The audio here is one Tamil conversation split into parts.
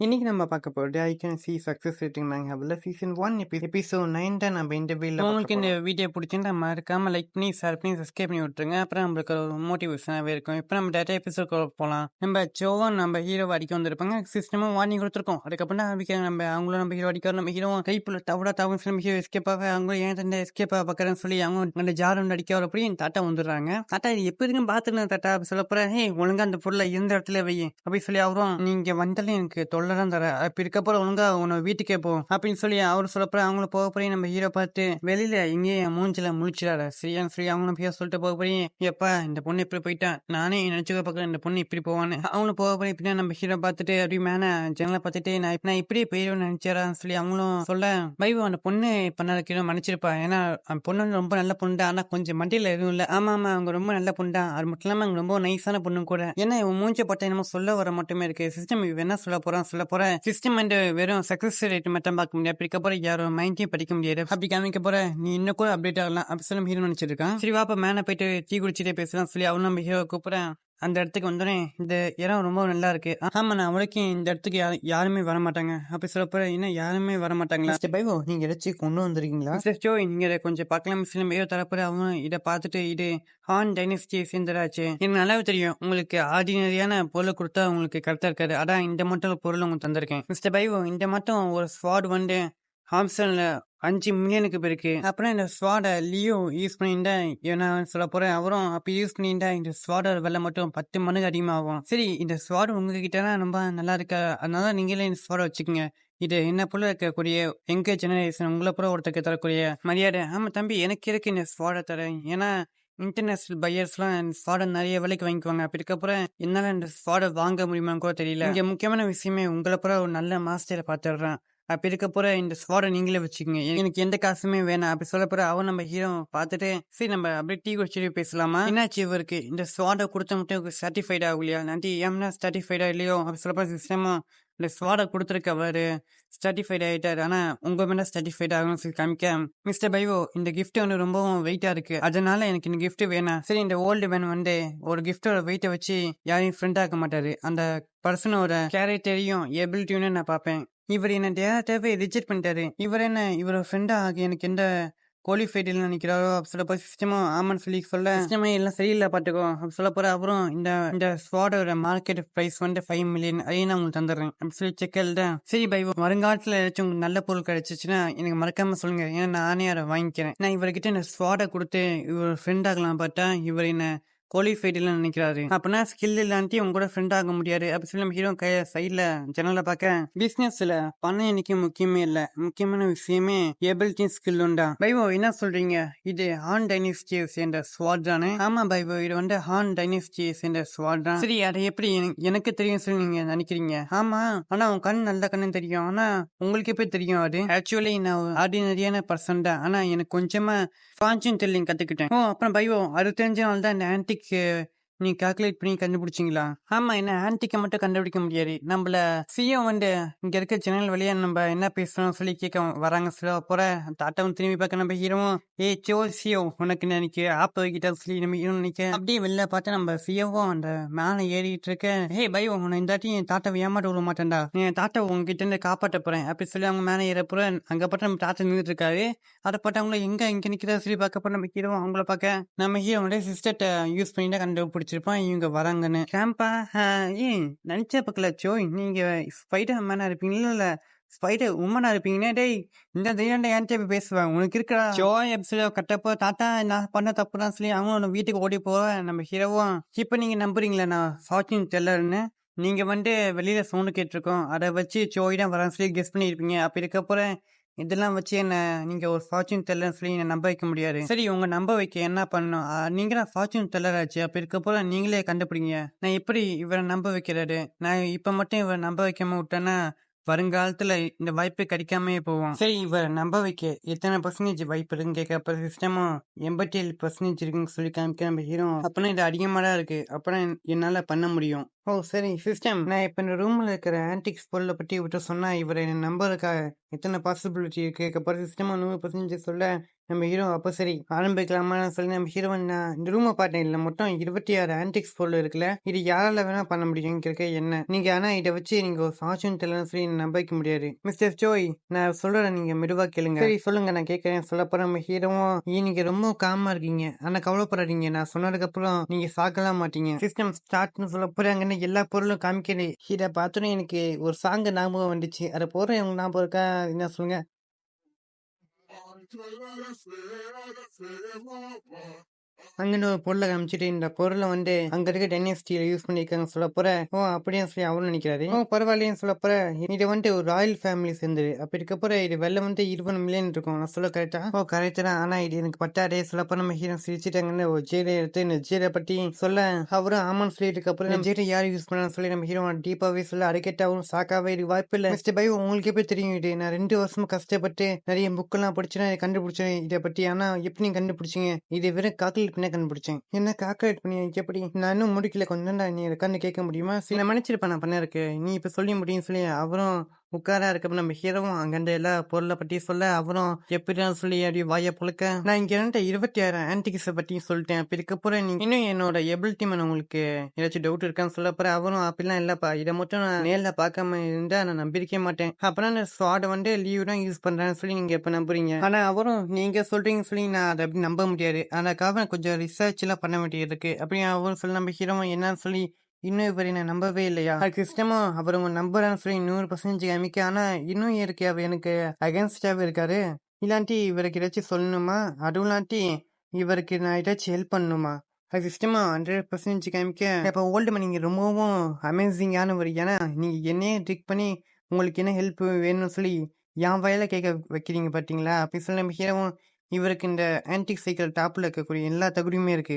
இன்னைக்கு நம்ம பார்க்க போறது I can see success rating மேங்கல சீசன் 1 எபிசோட் 9 தான் நம்ம இந்த வீடியோல உங்களுக்கு இந்த வீடியோ பிடிச்சிருந்தா மறக்காம லைக் பண்ணி ஷேர் பண்ணி சப்ஸ்கிரைப் பண்ணி விட்டுருங்க. அப்புறம் நம்மளுக்கு ஒரு மோட்டிவேஷனாகவே இருக்கும். இப்போ நம்ம டேட்டா எபிசோட் போகலாம். நம்ம ஜோவும் நம்ம ஹீரோ அடிக்க வந்திருப்பாங்க. சிஸ்டமும் வார்னிங் கொடுத்துருக்கோம். அதுக்கப்புறம் தான் நம்ம அவங்களும் நம்ம ஹீரோ அடிக்கிறோம். நம்ம ஹீரோ கைப்புல தவிர நம்ம ஹீரோ எஸ்கேப் ஆக அவங்க ஏன் தண்டை எஸ்கேப் பார்க்கறேன்னு சொல்லி அவங்க அந்த ஜாரம் அடிக்க வரப்படி தாத்தா வந்துடுறாங்க. தாத்தா இது எப்படி இருக்குன்னு பார்த்துருந்தேன் தாத்தா அப்படி சொல்ல போறேன். ஹே ஒழுங்கா அந்த பொருளை இருந்த இடத்துல வை அப்படி சொல்லி அவரும் நீங்க வந்தாலும் எனக்கு தொல்லைதான் தர அப்படி இருக்கப்போ ஒழுங்கா உன வீட்டுக்கே போ அப்படின்னு சொல்லி அவர் சொல்லப்போ அவங்கள போக போய் நம்ம ஹீரோ பார்த்து வெளியில இங்கேயே மூஞ்சில முழிச்சிடாரு சரியான்னு சொல்லி அவங்க நம்ம ஹீரோ சொல்லிட்டு போக போய் எப்பா இந்த பொண்ணு இப்படி போயிட்டா நானே நினைச்சுக்க பார்க்கல இந்த பொண்ணு இப்படி போவான்னு அவங்களும் போக போய் பின்னா நம்ம ஹீரோ பார்த்துட்டு அப்படி மேன ஜனலை பார்த்துட்டு நான் இப்படியே போயிடுவேன்னு நினைச்சாரான்னு சொல்லி அவங்களும் சொல்ல பைவ் அந்த பொண்ணு பண்ணதுக்கு மன்னிச்சிருப்பா ஏன்னா அந்த பொண்ணு வந்து ரொம்ப நல்ல பொண்ணு தான் ஆனா கொஞ்சம் மண்டியில எதுவும் இல்லை ஆமா அவங்க ரொம்ப நல்ல பொண்ணு தான் அது மட்டும் இல்லாம அவங்க ரொம்ப நைஸான பொண்ணு கூட ஏன்னா இவன் மூஞ்ச பார்த்தா என்னமோ சொல்ல வர மட்டுமே இருக்கு சிஸ்டம் என்ன சொல்ல போறேன் சிஸ்டம் வந்து வெறும் சக்சஸ் ரேட் மட்டும் பார்க்க முடியாது அதுக்கப்புறம் யாரும் மைண்டையும் படிக்க முடியாது அப்படி காமிக்க போற நீ இன்னும் கூட அப்டேட் ஆகலாம் அப்படி சொல்லி ஹீரோ நினைச்சிருக்கான் சரி வாப்பா மேல போயிட்டு டீ குடிச்சிட்டே பேசலாம் சொல்லி அவனும் நம்ம ஹீரோ கூப்பிடுறேன் அந்த இடத்துக்கு வந்தோடனே இந்த இடம் ரொம்ப நல்லா இருக்கு ஆமா நான் உனக்கும் இந்த இடத்துக்கு யாருமே வர மாட்டாங்க அப்படி சொல்லப்போ இன்னும் யாருமே வர மாட்டாங்களா பைவோ நீங்க ஏதாச்சும் கொண்டு வந்திருக்கீங்களா நீங்க இதை கொஞ்சம் பார்க்கலாம் சில மேயோ தரப்புற அவங்க இதை பார்த்துட்டு இது ஹான் டைனஸ்டி சேர்ந்தராச்சு எனக்கு நல்லாவே தெரியும் உங்களுக்கு ஆர்டினரியான பொருள் கொடுத்தா உங்களுக்கு கரெக்டா இருக்காது அதான் இந்த மட்டும் பொருள் உங்களுக்கு தந்திருக்கேன் மிஸ்டர் பைவோ இந்த மட்டும் ஒரு ஸ்வாட் வந்து ஹாம்சன்ல 5 மில்லியனுக்கு போயிருக்கு அப்புறம் இந்த ஸ்வாட லியோ யூஸ் பண்ணிட்டா ஏன்னா சொல்ல போறேன் அவரும் அப்ப யூஸ் பண்ணிட்டா இந்த ஸ்வாடோட விலை மட்டும் 10 மடங்கு அதிகமாகும் சரி இந்த ஸ்வாட் உங்ககிட்ட ரொம்ப நல்லா இருக்கா அதனால நீங்களே இந்த ஸ்வாட வச்சுக்கோங்க இது என்ன போல இருக்கக்கூடிய எங்க ஜெனரேஷன் உங்களை போல ஒருத்தருக்கு தரக்கூடிய மரியாதை ஆமா தம்பி எனக்கு இருக்கு இந்த ஸ்வாட தரேன் ஏன்னா இன்டர்நேஷனல் பையர்ஸ்லாம் ஸ்வாட நிறைய விலைக்கு வாங்கிக்குவாங்க அப்படி இருக்கப்பறம் என்னால இந்த ஸ்வாட வாங்க முடியுமான்னு கூட தெரியல இங்க முக்கியமான விஷயமே உங்களை போல ஒரு நல்ல மாஸ்டரை பார்த்துடுறேன் அப்படி இருக்க போற இந்த ஸ்வாட நீங்களே வச்சுக்கோங்க எனக்கு எந்த காசுமே வேணாம் அப்படி சொல்ல போற அவன் நம்ம ஹீரோ பார்த்துட்டு சரி நம்ம அப்படியே டீ குடிச்சிட்டு பேசலாமா என்னாச்சு இவருக்கு இந்த ஸ்வாட கொடுத்த மட்டும் சர்டிஃபைட் ஆகலையா நன்றி ஏம்னா சர்டிஃபைடா இல்லையோ அப்படி சொல்ல போற சிஸ்டமா இந்த ஸ்வாட கொடுத்துருக்க அவரு சர்டிஃபைட் ஆயிட்டாரு ஆனா உங்க மேல சர்டிஃபைட் ஆகணும்னு சொல்லி காமிக்க மிஸ்டர் பைவோ இந்த கிஃப்ட் வந்து ரொம்பவும் வெயிட்டா இருக்கு அதனால எனக்கு இந்த கிஃப்ட் வேணாம் சரி இந்த ஓல்டு மேன் வந்து ஒரு கிஃப்டோட வெயிட்டை வச்சு யாரையும் ஃப்ரெண்ட் ஆக்க மாட்டாரு அந்த பர்சனோட கேரக்டரையும் எபிலிட்டியும் நான் பார்ப்பேன் இவர் என்ன டேரக்டாவே ரிஜெக்ட் பண்ணிட்டாரு இவர் என்ன இவரோட ஃப்ரெண்டா ஆகி எனக்கு எந்த குவாலிஃபைட் இல்லைன்னு நினைக்கிறாரோ அப்படி சொல்ல போய் சிஸ்டமும் ஆமான்னு சொல்லி சொல்ல சிஸ்டமே எல்லாம் சரியில்லை பாத்துக்கோ அப்படி சொல்ல போற அப்புறம் இந்த ஸ்வாடோட மார்க்கெட் பிரைஸ் வந்து 5 மில்லியன் அதையும் நான் உங்களுக்கு தந்துடுறேன் அப்படி சொல்லி செக்கல் தான் சரி பை வருங்காலத்துல ஏதாச்சும் உங்களுக்கு நல்ல பொருள் கிடைச்சிச்சுன்னா எனக்கு மறக்காம சொல்லுங்க ஏன்னா நானே அதை வாங்கிக்கிறேன் நான் இவர்கிட்ட இந்த ஸ்வாடை கொடுத்து இவர் ஃப்ரெண்ட் ஆகலாம் பார்த்தா இவர் என்ன குவாலிஃபைட் இல்லைன்னு நினைக்கிறாரு அப்படின்னா ஸ்கில் இல்லாட்டி உங்க கூட ஃப்ரெண்ட் ஆக முடியாது அப்படி சொல்லி நம்ம ஹீரோ சைட்ல ஜன்னல பார்க்க பிசினஸ்ல பணம் இன்னைக்கு முக்கியமே இல்ல முக்கியமான விஷயமே எபிலிட்டி ஸ்கில் உண்டா பைவோ என்ன சொல்றீங்க இது ஹான் டைனஸ்டி சேர்ந்த ஸ்வாட் தானே ஆமா பைவோ இது வந்து ஹான் டைனஸ்டி சேர்ந்த ஸ்வாட் தான் சரி அதை எப்படி எனக்கு தெரியும் சொல்லி நீங்க நினைக்கிறீங்க ஆமா ஆனா உன் கண் நல்ல கண்ணு தெரியும் ஆனா உங்களுக்கு எப்படி தெரியும் அது ஆக்சுவலி நான் ஆர்டினரியான பர்சன் தான் ஆனா எனக்கு கொஞ்சமா ஃபார்ச்சூன் டெல்லிங் கத்துக்கிட்டேன் ஓ அப்புறம் பைவோ அது தெரிஞ்சனால தான் இந்த ஆன்டிக் நீ கால்குலேட் பண்ணி கண்டுபிடிச்சிங்களா ஆமா என்ன ஆன்டிக்கை மட்டும் கண்டுபிடிக்க முடியாது நம்மள சிஓ வந்து இங்க இருக்க சேனல் வழியா நம்ம என்ன பேசுறோம் சொல்லி கேட்க வராங்க சொல்ல போற தாட்டாவும் திரும்பி பார்க்க நம்ம ஹீரோவும் சோ சிஓ உனக்கு நினைக்க ஆப் வைக்கிட்டா சொல்லி நம்ம ஹீரோ நினைக்க அப்படியே வெளில பார்த்தா நம்ம சிஓவும் அந்த மேலே ஏறிட்டு இருக்க பை உன்னை இந்த தாட்டி என் தாத்தாவை ஏமாட்ட விட மாட்டேன்டா நீ தாத்தா உங்ககிட்ட இருந்து காப்பாற்ற போறேன் அப்படி சொல்லி அவங்க மேலே ஏற போற அங்க பார்த்து நம்ம தாத்தா நின்றுட்டு இருக்காரு அதை பார்த்து அவங்கள இங்க நிக்கிறதா சொல்லி பார்க்க போற நம்ம ஹீரோ அவங்கள பார்க்க நம்ம ஹீரோட சிஸ்டர்ட்ட யூஸ் பண்ணி தான் கண்டுபிடிச்சிருப்பான் இவங்க வராங்கன்னு கேம்பா நினைச்ச பக்கல சோய் நீங்க ஸ்பைடர் மேனா இருப்பீங்களா இல்ல ஸ்பைடர் உமனா இருப்பீங்கன்னா டேய் இந்த தைரியண்டா ஏன்ட்டே போய் பேசுவாங்க உனக்கு இருக்கா ஜோய் எபிசோட கட்டப்போ தாத்தா நான் பண்ண தப்பு தான் சொல்லி அவங்க வீட்டுக்கு ஓடி போவேன் நம்ம ஹீரோவும் இப்ப நீங்க நம்புறீங்களா நான் ஃபார்ச்சூன் டெல்லர்னு நீங்க வந்து வெளியில சவுண்டு கேட்டிருக்கோம் அதை வச்சு சோய் தான் வரான்னு சொல்லி கெஸ் பண்ணியிருப்பீங்க அப்ப இருக்க போறேன் இதெல்லாம் வச்சு என்ன நீங்க ஒரு ஃபார்ச்சூன் டெல்லர் சொல்லி என்ன நம்ப வைக்க முடியாது சரி உங்க நம்ப வைக்க என்ன பண்ணணும் நீங்க தான் ஃபார்ச்சூன் டெல்லர் ஆச்சு அப்ப இருக்க போல நீங்களே கண்டுபிடிங்க நான் எப்படி இவரை நம்ப வைக்கிறது நான் இப்ப மட்டும் இவரை நம்ப வைக்காம விட்டேன்னா வருங்காலத்துல இந்த வாய்ப்பு கிடைக்காம போவோம் சரி இவரை நம்ப வைக்க எத்தனை பர்சன்டேஜ் வாய்ப்பு இருக்குன்னு கேட்க சிஸ்டமும் 87% இருக்குன்னு சொல்லி காமிக்க நம்ம ஹீரோ அப்படின்னா இது அதிகமா தான் இருக்கு அப்புறம் என்னால பண்ண முடியும் ஓ! சரி சிஸ்டம். நான் இப்ப இந்த ரூம்ல இருக்கிற ஆன்டிக்ஸ் பொருள பத்தி இவர்ட்ட சொன்னா, இவரு என்ன நம்புறதுக்கா எத்தன பாசிபிலிட்டி இருக்கு. அப்புறம் சிஸ்டமா 100% சொல்ல, நம்ம ஹீரோ அப்ப சரி ஆரம்பிக்கலாமான்னு சொல்லி நம்ம ஹீரோவ நான் இந்த ரூம பார்த்தேன். இதுல மொத்தம் 26 ஆன்டிக்ஸ் பொருள் இருக்குல்ல. இது யாரால வேணா பண்ண முடியும் கேட்க என்ன. நீங்க ஆனா இத வச்சு நீங்க ஒரு ஃபார்ச்சூன் டெல்லர்ன்னு சொல்லி நம்ப வைக்க முடியாது. மிஸ்டர் ஜோய், நான் சொல்றத நீங்க மெதுவா கேளுங்க. சரி சொல்லுங்க நான் கேட்கிறேன். சொல்லப்போனா நம்ம ஹீரோவும், நீங்க ரொம்ப காமா இருக்கீங்க. ஆனா கவலைப்படாதீங்க. நான் சொன்னதுக்கு அப்புறம் நீங்க சாகலாம் மாட்டீங்க. சிஸ்டம் ஸ்டார்ட்னு சொல்ல போறாங்கன்னு எல்லா பொருளும் காமிக்குது. இத பார்த்தோன்னே எனக்கு ஒரு சாங் ஞாபகம் வந்துச்சு. அத போடுறேன் உங்களுக்கு ஞாபகம் இருக்கா? என்ன சொல்லுங்க? அங்கன்னு ஒரு பொருளை காமிச்சிட்டு இந்த பொருளை வந்து அங்க இருக்க டென்எஸ்டியில யூஸ் பண்ணிருக்காங்க சொல்ல போற. ஓ அப்படியே சொல்லி அவரும் நினைக்கிறாரு. ஓ பரவாயில்லைன்னு சொல்ல போற. இது வந்து ஒரு ராயல் ஃபேமிலி சேர்ந்தது. அப்படி இருக்க போற இது வெள்ள வந்து 20 மில்லியன் இருக்கும். நான் சொல்ல கரெக்டா? ஓ கரெக்ட் தான். ஆனா இது எனக்கு பட்டாதே சொல்லப்போ நம்ம ஹீரோ சிரிச்சிட்டாங்கன்னு ஒரு ஜெயிலை எடுத்து இந்த ஜெயிலை பத்தி சொல்ல அவரும் ஆமான்னு சொல்லிட்டு அப்புறம் இந்த ஜெயிலை யார் யூஸ் பண்ணான்னு சொல்லி நம்ம ஹீரோ டீப்பாவே சொல்ல அதுக்கேட்ட அவரும் சாக்காவே இது வாய்ப்பு இல்லை. மிஸ்டர் பை உங்களுக்கு எப்படி தெரியும் இது? நான் 2 வருஷமா கஷ்டப்பட்டு நிறைய புக்கெல்லாம் படிச்சுனா கண்டுபிடிச்சேன் இதை பத்தி. ஆனா எப்படி நீங்க கண்டுபிடிச்சீங்க? இது வெறும் கால்குலேட் பண்ணி கண்டுபிடிச்சேன். என்ன கால்குலேட் பண்ணி எப்படி? நான் இன்னும் முடிக்கல. கொஞ்சம் நீ உட்காந்து கேட்க முடியுமா? சில மன்னிச்சிருப்பேன் நான் பண்ண இருக்கு. நீ இப்ப சொல்லி முடியும் சொல்லி அவரும் உட்காரா இருக்கப்ப நம்ம ஹீரோவும் அங்கிருந்த எல்லா பொருளை பத்தி சொல்ல அவரும் எப்படிதான் சொல்லி அப்படி வாய புழுக்க நான் இங்க இருந்த 26 ஆன்டிக்ஸை பத்தி சொல்லிட்டேன். அப்படி இருக்கப்போ நீ இன்னும் என்னோட எபிலிட்டி மேல உங்களுக்கு ஏதாச்சும் டவுட் இருக்கான்னு சொல்ல போற. அவரும் அப்படிலாம் இல்லப்பா, இதை மட்டும் நான் நேர்ல பார்க்காம இருந்தா நான் நம்பிருக்க மாட்டேன். அப்புறம் அந்த ஸ்வாட் வந்து லீவ் தான் யூஸ் பண்றேன்னு சொல்லி நீங்க எப்ப நம்புறீங்க? ஆனா அவரும் நீங்க சொல்றீங்க சொல்லி நான் அதை அப்படி நம்ப முடியாது. அதுக்காக கொஞ்சம் ரிசர்ச் எல்லாம் பண்ண வேண்டியது இருக்கு. அப்படி அவரும் சொல்லி நம்ம ஹீரோவும் என்னன்னு சொல்லி இன்னும் இவரை நான் நம்பவே இல்லையா? அதுக்கு இஷ்டமா அவர் உங்க நம்புறான்னு சொல்லி 100% காமிக்க. ஆனா இன்னும் இருக்கு அவர் எனக்கு அகேன்ஸ்டாவே இருக்காரு. இல்லாட்டி இவருக்கு ஏதாச்சும் சொல்லணுமா? அதுவும் இல்லாட்டி இவருக்கு நான் ஏதாச்சும் ஹெல்ப் பண்ணணுமா? அது இஷ்டமா 100% காமிக்க. இப்போ ஓல்டு மணி நீங்க ரொம்பவும் அமேசிங்கானவர். ஏன்னா நீங்க என்னையே ட்ரிக் பண்ணி உங்களுக்கு என்ன ஹெல்ப் வேணும்னு சொல்லி என் வயல கேட்க வைக்கிறீங்க பாத்தீங்களா? அப்படி சொல்லி நம்ம ஹீரோவும் இவருக்கு இந்த ஆன்டிக் சைக்கிள் டாப்ல இருக்கக்கூடிய எல்லா தகுதியுமே இருக்கு.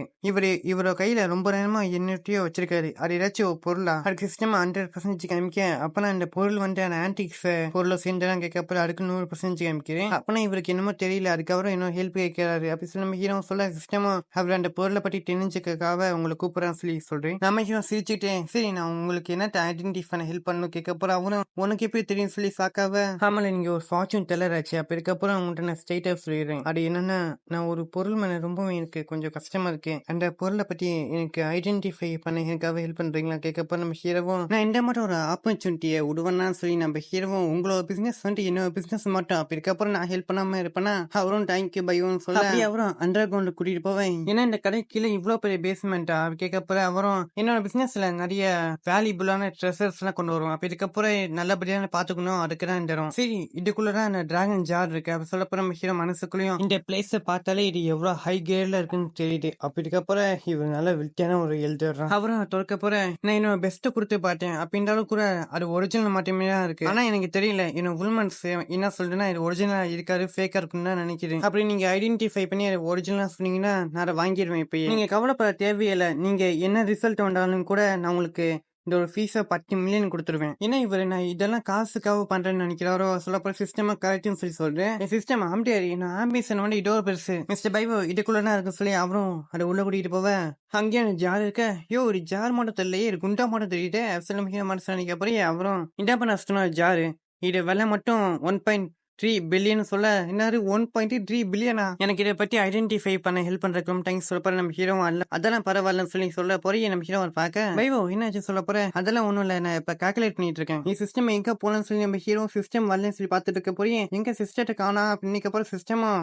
இவரோட கையில ரொம்ப நேரமா என்னத்தையோ வச்சிருக்காரு. அது ஏதாச்சும் ஒரு பொருளா? அதுக்கு சிஸ்டம் 100% காமிக்க. அப்பனா இந்த பொருள் வந்து அந்த ஆன்டிக்ஸ் பொருளை சேர்ந்துதான் கேட்கப்போ அதுக்கு 100% காமிக்கிறேன். அப்பனா இவருக்கு என்னமோ தெரியல. அதுக்கப்புறம் இன்னும் ஹெல்ப் கேட்கிறாரு. அப்படி சொல்லி நம்ம ஹீரோ சொல்ல சிஸ்டமா அவர் அந்த பொருளை பத்தி தெரிஞ்சுக்காக உங்களை கூப்பிடறான்னு சொல்லி சொல்றேன். நம்ம ஹீரோ சிரிச்சுட்டேன். சரி நான் உங்களுக்கு என்ன ஐடென்டிஃபை பண்ண ஹெல்ப் பண்ணணும் கேட்கப்போ அவரும் உனக்கு எப்படி தெரியும் சொல்லி சாக்காவ. ஆமால நீங்க ஒரு ஃபார்ச்சூன் டெல்லர் ஆச்சு. அப்ப இதுக்கப்புறம் உங்கள்கிட்ட நான் ஸ்ட்ரெயிட்டா சொல்லிடுறேன். அது என்னன்னா நான் ஒரு பொருள் மேல ரொம்பவும் எனக்கு கொஞ்சம் கஷ்டமா இருக்கு. அந்த பொருளை பத்தி எனக்கு ஐடென்டிஃபை பண்ண எனக்காக ஹெல்ப் பண்றீங்களா கேட்கப்ப நம்ம ஹீரோவும் நான் இந்த மாதிரி ஒரு ஆப்பர்ச்சுனிட்டியை விடுவேன்னா சொல்லி நம்ம ஹீரோவும் உங்களோட பிசினஸ் வந்து என்னோட பிசினஸ் மட்டும் அப்ப இதுக்கப்புறம் நான் ஹெல்ப் பண்ணாம இருப்பேன்னா அவரும் தேங்க்யூ பையோன்னு சொல்ல அப்படியே அவரும் அண்டர் கிரவுண்ட் கூட்டிட்டு போவேன். ஏன்னா இந்த கடை கீழே இவ்வளவு பெரிய பேஸ்மெண்டா கேட்கப்ப அவரும் என்னோட பிசினஸ்ல நிறைய வேல்யூபிளான ட்ரெஷர்ஸ் எல்லாம் கொண்டு வரும். அப்ப இதுக்கப்புறம் நல்லபடியான பாத்துக்கணும். அதுக்குதான் இந்த இடம். சரி இதுக்குள்ளதான் அந்த டிராகன் ஜார் இருக்கு. அப்ப சொல்லப்போ நம்ம ஹீரோ மனசுக்குள்ளயும் இந்த பிளேஸ பார்த்தாலே இது எவ்வளவு ஹை கிரேட்ல இருக்குன்னு தெரியுது. அப்படி இருக்கப்பறம் இவர் நல்ல வில்ட்டியான ஒரு எழுதுறான். அவரும் திறக்க போற நான் என்னோட பெஸ்ட் கொடுத்து பார்த்தேன். அப்படின்றாலும் கூட அது ஒரிஜினல் மட்டுமே தான் இருக்கு. ஆனா எனக்கு தெரியல என்னோட உல்மன்ஸ் என்ன சொல்றேன்னா இது ஒரிஜினலா இருக்காரு ஃபேக்கா இருக்குன்னு தான் நினைக்கிறேன். அப்படி நீங்க ஐடென்டிஃபை பண்ணி அது ஒரிஜினலா சொன்னீங்கன்னா நான் அதை வாங்கிடுவேன். இப்பயே நீங்க கவலைப்பட தேவையில்லை. நீங்க என்ன ரிசல்ட் வந்தாலும் கூட நான் உங்களுக்கு இந்த ஒரு ஃபீஸை 10 மில்லியன் கொடுத்துருவேன். ஏன்னா இவர் நான் இதெல்லாம் காசுக்காக பண்றேன்னு நினைக்கிறாரோ சொல்லப்போ சிஸ்டமா கரெக்ட்னு சொல்லி சொல்றேன். சிஸ்டம் ஆம்பியாரி நான் ஆம்பிஷன் வந்து இதோ பெருசு மிஸ்டர் பைவோ இதுக்குள்ளதான் இருக்கு சொல்லி அவரும் அதை உள்ள கூட்டிட்டு போவ. அங்கேயே ஜார் இருக்க. யோ ஒரு ஜார் மட்டும் தெரியலையே, ஒரு குண்டா மட்டும் தெரியுது. மனசு நினைக்க போறீங்க. அவரும் இந்த பண்ண ஜாரு இது விலை மட்டும் 1.3 பில்லியன் சொல்ல என்னாரு 1.3 பில்லியனா? எனக்கு இதை பத்தி ஐடென்டிஃபை பண்ண ஹெல்ப் பண்றதுக்கு தேங்க்ஸ் சொல்ல போற நம்ம ஹீரோ அல்ல. அதெல்லாம் பரவாயில்லன்னு சொல்லி சொல்ல போறீங்க. நம்ம ஹீரோ பார்க்க பைவோ என்னாச்சு சொல்ல போற. அதெல்லாம் ஒண்ணும் இல்ல, நான் இப்ப கால்குலேட் பண்ணிட்டு இருக்கேன். நீ சிஸ்டம் எங்க போலன்னு சொல்லி நம்ம ஹீரோ சிஸ்டம் வரலன்னு சொல்லி பார்த்துட்டு இருக்க போறீங்க. எங்க சிஸ்டத்தை காணா அப்படின்னு அப்புறம்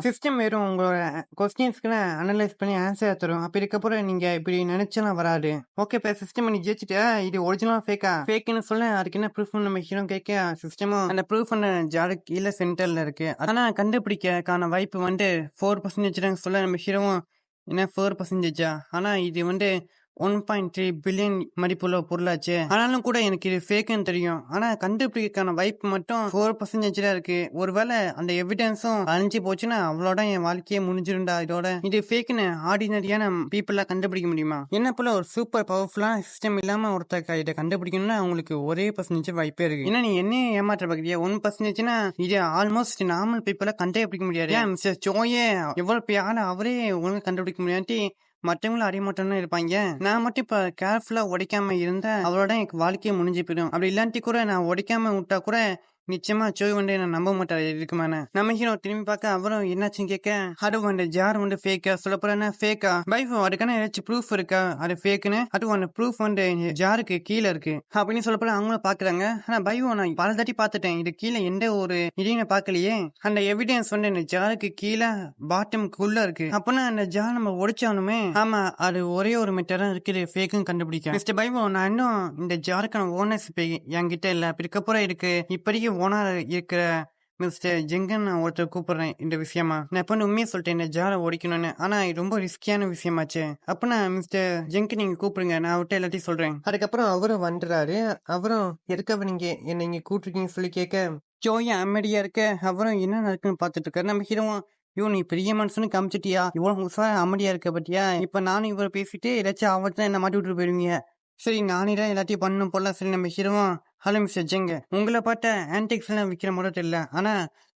சிஸ்டம் வெறும் உங்களோட கொஸ்டின்ஸ்க்கு அனலைஸ் பண்ணி ஆன்சர் தரும். அப்படி இருக்கப்பறம் நீங்க இப்படி நினைச்சலாம் வராது. ஓகே இப்ப சிஸ்டம் நீ ஜெயிச்சுட்ட. இது ஒரிஜினல் ஃபேக்கா? ஃபேக்குன்னு சொல்ல அதுக்கு என்ன ப்ரூஃப் நம்ம ஹீரோ கேட்க சிஸ்டமும் அந்த ப்ரூஃப் ஜாரு கீழே சென்டர்ல இருக்கு. ஆனா கண்டுபிடிக்கான வாய்ப்பு வந்து 4% சொல்ல நம்ம ஹீரோவும் என்ன 4%? ஆனா இது வந்து 1.3 பில்லியன் மதிப்புள்ள பொருளாச்சு. ஆனாலும் கூட எனக்கு இது ஃபேக்குன்னு தெரியும். ஆனா கண்டுபிடிக்கான வாய்ப்பு மட்டும் 4% தான் இருக்கு. ஒருவேளை அந்த எவிடன்ஸும் அழிஞ்சு போச்சுன்னா அவ்வளோட என் வாழ்க்கையே முடிஞ்சிருந்தா. இதோட இது ஃபேக்குன்னு ஆர்டினரியான பீப்புளா கண்டுபிடிக்க முடியுமா? என்ன போல ஒரு சூப்பர் பவர்ஃபுல்லான சிஸ்டம் இல்லாம ஒருத்தர் இதை கண்டுபிடிக்கணும்னா அவங்களுக்கு ஒரே % வாய்ப்பே இருக்கு. ஏன்னா நீ என்ன ஏமாற்ற பாக்குறியா? 1%னா இது ஆல்மோஸ்ட் நார்மல் பீப்புளா கண்டுபிடிக்க முடியாது. ஏன் மிஸ்டர் ஜோயே எவ்வளவு பெரிய ஆளு அவரே ஒழுங்கு கண்டுபிடிக்க முடியாட்டி மற்றவங்களும் அறிமுகம்னு இருப்பாங்க. நான் மட்டும் இப்ப கேர்ஃபுல்லா உடைக்காம இருந்தா அவளோட எனக்கு வாழ்க்கையே முடிஞ்சு போயிடும். அப்படி இல்லாட்டி கூட நான் உடைக்காம விட்டா கூட நிச்சயமா சோய் வந்து என்ன நம்ப மாட்டாரு இதுக்கு மேல. நம்ம ஹீரோ திரும்பி பார்க்க அவரும் என்னாச்சுன்னு கேட்க, அது வந்து ஜார் வந்து ஃபேக்கா சொல்ல போறேன்னா ஃபேக்கா பைஃபோ அதுக்கான ஏதாச்சும் ப்ரூஃப் இருக்கா அது ஃபேக்குன்னு. அது வந்து ப்ரூஃப் வந்து ஜாருக்கு கீழே இருக்கு அப்படின்னு சொல்ல போற அவங்களும் பாக்குறாங்க. ஆனா பைஃபோ நான் பல தாட்டி பார்த்துட்டேன், இது கீழே எந்த ஒரு இதையும் பார்க்கலையே. அந்த எவிடன்ஸ் வந்து இந்த ஜாருக்கு கீழே பாட்டம்குள்ள இருக்கு. அப்பனா அந்த ஜார் நம்ம உடைச்சாலுமே ஆமா அது ஒரே ஒரு மெத்தடா இருக்குது ஃபேக்குன்னு கண்டுபிடிக்க. மிஸ்டர் பைஃபோ நான் இன்னும் இந்த ஜாருக்கான ஓனர்ஷிப் என்கிட்ட இல்ல, இதுக்கப்புறம் இருக்கு இப்படிக்கு ஓனர் இருக்கிற மிஸ்டர் ஜெங்கன் நான் ஒருத்தர் கூப்பிடுறேன் இந்த விஷயமா. நான் இப்ப உண்மையை சொல்லிட்டேன் இந்த ஜாரை ஓடிக்கணும்னு. ஆனா இது ரொம்ப ரிஸ்கியான விஷயமாச்சு. அப்பனா மிஸ்டர் ஜெங்கன் நீங்க கூப்பிடுங்க, நான் அவர்கிட்ட எல்லாத்தையும் சொல்றேன். அதுக்கப்புறம் அவரும் வந்துறாரு. அவரும் எதுக்காக நீங்க என்ன இங்க கூப்பிட்டுருக்கீங்கன்னு சொல்லி கேட்க ஜோயா அமைதியா இருக்க. அவரும் என்ன நடக்குன்னு பாத்துட்டு இருக்காரு. நம்ம ஹீரோவும் ஐயோ நீ பெரிய மனுஷனு காமிச்சிட்டியா, இவ்வளவு உஷாரா அமைதியா இருக்க பத்தியா. இப்ப நானும் இவரை பேசிட்டு ஏதாச்சும் அவர்தான் என்ன மாட்டி விட்டு போயிருவீங்க. சரி நானே தான் எல்லாத்தையும் பண்ணணும் போல. சரி நம்ம ஹீரோவும் ஹலோ மிஸ்டர் ஜெங்க, உங்களை பார்த்த ஆன்டிக்ஸ் எல்லாம் விற்கிற மட்டும் தெரியல, ஆனா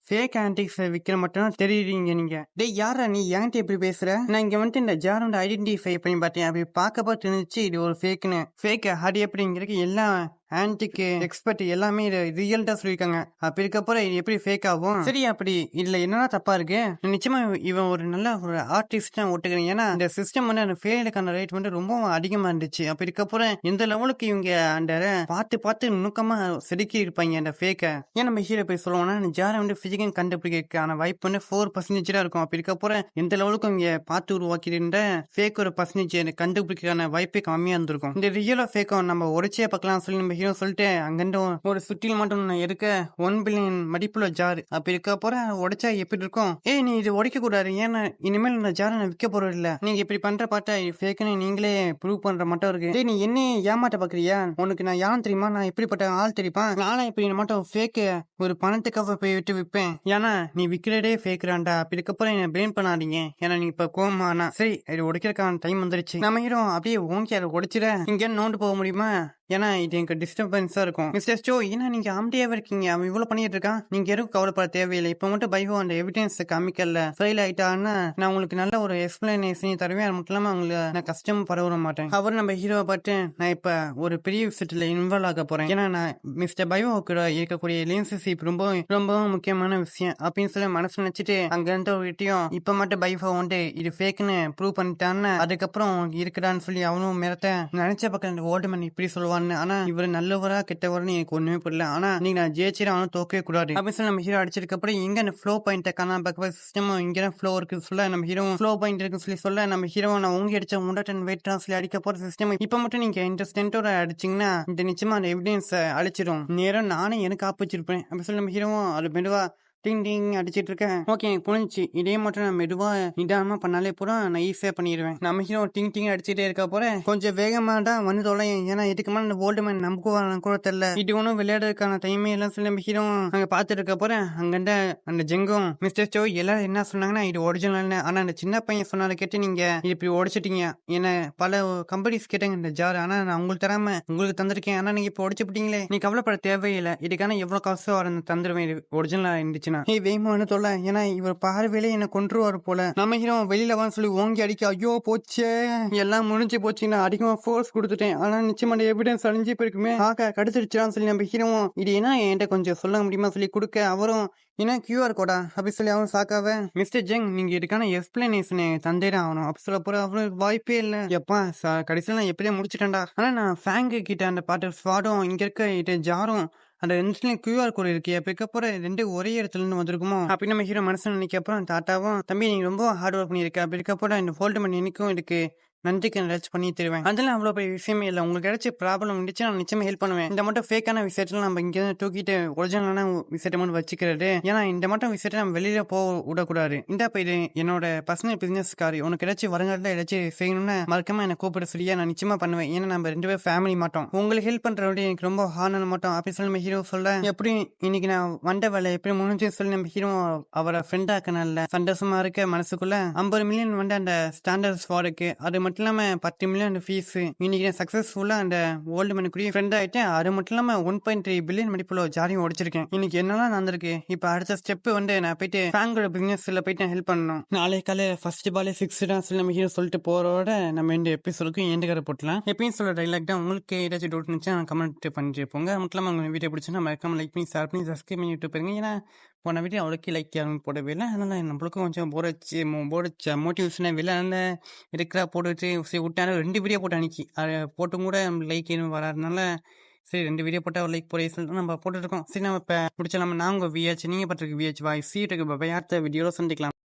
ஃபேக் ஆன்டிக்ஸ் விற்கிற மட்டும் தெரியுறீங்க நீங்க. டேய் யாரா நீ என்கிட்ட எப்படி பேசுற? நான் இங்க வந்துட்டு இந்த ஜார் வந்து ஐடென்டிஃபை பண்ணி பார்த்தேன், அப்படி பார்க்கப்போ தெரிஞ்சிச்சு இது ஒரு ஃபேக்குன்னு. ஃபேக் அது எப்படிங்கிறதுக்கு எல்லாம் ஆன்டிக் எக்ஸ்பர்ட் எல்லாமே ரியல் தான் சொல்லியிருக்காங்க. அப்படி இருக்கப்பறம் இது எப்படி ஃபேக் ஆகும்? சரி அப்படி இதுல என்னன்னா தப்பா இருக்கு? நிச்சயமா இவன் ஒரு நல்ல ஒரு ஆர்டிஸ்ட் தான் ஒட்டுக்கிறேன். ஏன்னா இந்த சிஸ்டம் வந்து அந்த ஃபெயிலுக்கான ரேட் வந்து ரொம்ப அதிகமா இருந்துச்சு. அப்படி இருக்கப்பறம் எந்த லெவலுக்கு இவங்க அந்த பார்த்து நுணுக்கமா செதுக்கி இருப்பாங்க அந்த ஃபேக்க. ஏன் நம்ம ஹீரோ போய் சொல்லுவோம்னா இந்த ஜாரை வந்து பிசிக்கல் கண்டுபிடிக்கிறதுக்கான வாய்ப்பு வந்து 4% தான் இருக்கும். அப்படி இருக்கப்பறம் எந்த லெவலுக்கு இவங்க பார்த்து உருவாக்கி இருந்த ஃபேக் ஒரு பர்சன்டேஜ் கண்டுபிடிக்கிறதுக்கான வாய்ப்பே கம்மியா இருந்திருக்கும். இந்த ரியலோ ஃபேக்கோ நம்ம உடைச்சே பார்க்கலாம் சொல்லி நம்ம ஹீரோ சொல்லிட்டு அங்கிருந்து ஒரு சுற்றில் மட்டும் இருக்க 1 பில்லியன் மதிப்புள்ள ஜார். அப்படி இருக்க போற உடைச்சா எப்படி இருக்கும்? ஏய் நீ இது உடைக்க கூடாது, ஏன்னா இனிமேல் இந்த ஜாரை நான் விற்க போறது இல்ல, நீங்க இப்படி பண்ற பார்த்தா ஃபேக்குன்னு நீங்களே ப்ரூவ் பண்ற மட்டும் இருக்கு. டேய் நீ என்ன ஏமாட்ட பாக்குறியா? உனக்கு நான் யாரும் தெரியுமா? நான் இப்படிப்பட்ட ஆள் தெரியுமா? நானும் இப்படி மட்டும் ஃபேக்கு ஒரு பணத்துக்காக போய் விட்டு விற்பேன். ஏன்னா நீ விற்கிறதே ஃபேக்குறான்டா. அப்படி இருக்கப்பறம் என்ன பிளேம் பண்ணாதீங்க, ஏன்னா நீ இப்ப கோமானா. சரி இது உடைக்கிறதுக்கான டைம் வந்துருச்சு. நம்ம ஹீரோ அப்படியே ஓங்கி அதை உடைச்சிட இங்க நோண்டு போக முடியுமா? ஏன்னா இது எனக்கு டிஸ்டர்பன்ஸா இருக்கும். மிஸ்டர் ஸ்டோ ஏன்னா நீங்க ஆம்டியாவே இருக்கீங்க, அவன் இவ்வளவு பண்ணிட்டு இருக்கான், நீங்க எதுவும் கவலைப்பட தேவையில்லை. இப்ப மட்டும் பைஹோ அந்த எவிடன்ஸ் காமிக்கல ஃபெயில் ஆயிட்டான்னா நான் உங்களுக்கு நல்ல ஒரு எக்ஸ்பிளனேஷன் தருவேன். அது மட்டும் இல்லாம உங்களுக்கு நான் கஷ்டமும் பரவ மாட்டேன். அவர் நம்ம ஹீரோவை பார்த்து நான் இப்ப ஒரு பெரிய விஷயத்துல இன்வால்வ் ஆக போறேன், ஏன்னா நான் மிஸ்டர் பைஹோ கூட இருக்கக்கூடிய ரிலேஷன்ஷிப் ரொம்ப ரொம்ப முக்கியமான விஷயம் அப்படின்னு சொல்லி மனசு நினைச்சிட்டு அங்க இருந்த ஒரு விஷயம் இப்ப மட்டும் பைஹோ வந்து இது ஃபேக்னு ப்ரூவ் பண்ணிட்டான்னு அதுக்கப்புறம் இருக்குதான்னு சொல்லி அவனும் மிரட்ட நினைச்ச பக்கம் இந்த ஓல்டுமேன் இப்படி சொல்லுவான். ஆனா இவரு நல்லவரா கெட்டவர்னு எனக்கு ஒண்ணுமே புரியல. ஆனா நீங்க நான் ஜெயிச்சிட அவனும் தோக்கவே கூடாது அப்படின்னு சொல்லி நம்ம ஹீரோ அடிச்சதுக்கு அப்புறம் எங்க அந்த ஃப்ளோ பாயிண்ட காணாம பார்க்க சிஸ்டம் இங்க ஃப்ளோ இருக்கு சொல்ல நம்ம ஹீரோ ஃப்ளோ பாயிண்ட் இருக்கு சொல்லி சொல்ல நம்ம ஹீரோ நான் உங்க அடிச்ச முண்டாட்டன் வெயிட் சொல்லி அடிக்க போற சிஸ்டம் இப்ப மட்டும் நீங்க இந்த ஸ்டென்ட்டோட அடிச்சீங்கன்னா இந்த நிச்சயமா அந்த எவிடன்ஸ் அழிச்சிடும். நேரம் நானே எனக்கு ஆப்பிச்சிருப்பேன் அப்படின்னு சொல்லி நம்ம ஹீரோவும் அது மெதுவா டிங் டிங் அடிச்சிட்டு இருக்கேன். ஓகே எனக்கு புரிஞ்சிச்சு, இதே மட்டும் நான் மெதுவா நிதானமா பண்ணாலே பூரா நான் ஈஸியா பண்ணிடுவேன். நம்ம ஹீரோ டிங் டிங் அடிச்சுட்டே இருக்க போறேன், கொஞ்சம் வேகமா தான் வந்து தொலையும், ஏன்னா இதுக்கு மேலே இந்த ஓல்டுமேன் நம்புவாங்க கூட தெரியல, இது ஒன்றும் விளையாடுறதுக்கான டைமே எல்லாம் சொல்லி நம்ம ஹீரோ அங்க பாத்துட்டு இருக்க போறேன். அங்கிட்ட அந்த ஜெங்கும் மிஸ்டர் ஸ்டோ எல்லாரும் என்ன சொன்னாங்கன்னா இது ஒரிஜினல், ஆனா அந்த சின்ன பையன் சொன்னால கேட்டு நீங்க இது இப்படி உடைச்சிட்டீங்க. என்ன பல கம்பெனிஸ் கேட்டாங்க இந்த ஜார், ஆனா நான் உங்களுக்கு தராம உங்களுக்கு தந்திருக்கேன், ஆனா நீங்க இப்ப உடைச்சுட்டீங்களே, நீ கவலைப்பட தேவையில்லை, இதுக்கான எவ்வளவு காசோ வர தந்துருவேன் ஒரிஜினலா இருந்துச்சு. வேகமான தொல்லை, ஏன்னா இவர் பார்வையிலே என்ன கொன்றுவாரு போல. நம்ம ஹீரோ வெளியில வான்னு சொல்லி ஓங்கி அடிக்க ஐயோ போச்சே எல்லாம் முடிஞ்சு போச்சு, நான் அதிகமா ஃபோர்ஸ் கொடுத்துட்டேன், ஆனா நிச்சயமா எவிடன்ஸ் அழிஞ்சு போயிருக்குமே, கடுத்துடுச்சான்னு சொல்லி நம்ம ஹீரோ இது ஏன்னா என்கிட்ட கொஞ்சம் சொல்ல முடியுமா சொல்லி கொடுக்க அவரும் என்ன கியூஆர் கோடா அப்படி சொல்லி அவன் சாக்காவ மிஸ்டர் ஜெங் நீங்க இதுக்கான எக்ஸ்பிளனேஷன் தந்தேதான் ஆகணும் அப்படி சொல்ல போற அவனுக்கு வாய்ப்பே இல்ல. எப்பா கடைசியில நான் எப்படியே முடிச்சுட்டேன்டா. ஆனா நான் ஃபேங்கு கிட்ட அந்த பாட்டு ஸ்வாடும் இங்க இருக்க இது ஜாரும் அந்த ரெண்டுலயும் கியூஆர் கோட் இருக்கு, அதுக்கப்புறம் ரெண்டு ஒரே இடத்துல இருந்து வந்திருக்குமோ அப்படின்னு நம்ம ஹீரோ மனசு நினைக்கப்பறம் தாத்தாவும் தம்பி நீங்க ரொம்ப ஹார்ட் ஒர்க் பண்ணிருக்க, அப்படி இருக்கப்பறம் இந்த ஃபோல்டுமேன் எனக்கும் இதுக்கு நன்றிக்கு ஏதாச்சும் பண்ணி தருவேன், அதெல்லாம் அவ்வளோ பெரிய விஷயமே இல்லை, உங்களுக்கு ஏதாச்சும் ப்ராப்ளம் இருந்துச்சு நான் நிச்சயமா ஹெல்ப் பண்ணுவேன். இந்த மட்டும் ஃபேக்கான விஷயத்துல நம்ம இங்க தூக்கிட்டு ஒரிஜினலான விஷயத்த மட்டும் வச்சுக்கிறது, ஏன்னா இந்த மட்டும் விஷயத்த நம்ம வெளியில போக விடக்கூடாது. இந்த இது என்னோட பர்சனல் பிசினஸ் காரி, உனக்கு ஏதாச்சும் வருங்காலத்தில் ஏதாச்சும் செய்யணும்னா மறக்காம என்ன கூப்பிட சரியா நான் நிச்சயமா பண்ணுவேன், ஏன்னா நம்ம ரெண்டு பேரும் ஃபேமிலி மாட்டோம், உங்களுக்கு ஹெல்ப் பண்றவங்க எனக்கு ரொம்ப ஹார்னர் மாட்டோம் அப்படி சொல்லி நம்ம ஹீரோ சொல்ல எப்படி இன்னைக்கு நான் வந்த வேலை எப்படி முடிஞ்சு சொல்லி நம்ம ஹீரோ அவரை ஃப்ரெண்டாக்கனால சந்தோஷமா இருக்க மனசுக்குள்ள 50 மில்லியன் வந்து அந்த ஸ்டாண்டர்ட் ஸ்வாடுக்கு அது மட்டும் இல்லாம 10 மில்லியன் ஃபீஸ். இன்னைக்கு நான் சக்சஸ்ஃபுல்லா அந்த ஓல்டு மேன் கூடயும் ஃப்ரெண்ட் ஆயிட்டேன். அது மட்டும் இல்லாம 1.3 பில்லியன் மதிப்புள்ள ஒரு ஜாரியும் உடைச்சிருக்கேன். இன்னைக்கு என்னெல்லாம் நடந்திருக்கு. இப்ப அடுத்த ஸ்டெப் வந்து நான் போயிட்டு ஃப்ராங்கோட பிசினஸ்ல போயிட்டு ஹெல்ப் பண்ணணும். நாளை காலையில ஃபர்ஸ்ட் பாலே 6 தான் சொல்லி நம்ம ஹீரோ சொல்லிட்டு போறோட நம்ம இந்த எபிசோடுக்கும் எண்டு கரை போட்டலாம். எப்பயும் சொல்ற டைலாக் தான். உங்களுக்கு ஏதாச்சும் டவுட் இருந்துச்சா கமெண்ட் பண்ணிட்டு போங்க. மட்டும் இல்லாம உங்க வீடியோ பிடிச்சுன்னா மறக்காம லைக் பண்ணி ஷேர் பண்ணி சப்ஸ்கிரைப் பண்ணி விட்டு போயிருங்க. ஏன்னா போன வீடியோ அவ்வளோக்கு லைக் யாரும் போடவே இல்லை. அதனால நம்மளுக்கும் கொஞ்சம் போரடிச்ச மோட்டிவேஷனாக இல்லை. அதனால இருக்கிறா போட்டுட்டு சரி விட்டாலும் 2 வீடியோ போட்டு அன்னைக்கு அதை போட்டும் கூட லைக் எதுவும் வராதுனால சரி 2 வீடியோ போட்டால் ஒரு லைக் போட சொல்லிட்டு நம்ம போட்டுருக்கோம். சரி நம்ம இப்போ பிடிச்ச நான் உங்கள் விஹெச் நீங்கள் பார்த்துருக்கு விஹெச் வாய்ஸ் சீட்டுக்கு பாய் அடுத்த வீடியோவில் சந்திக்கலாம்.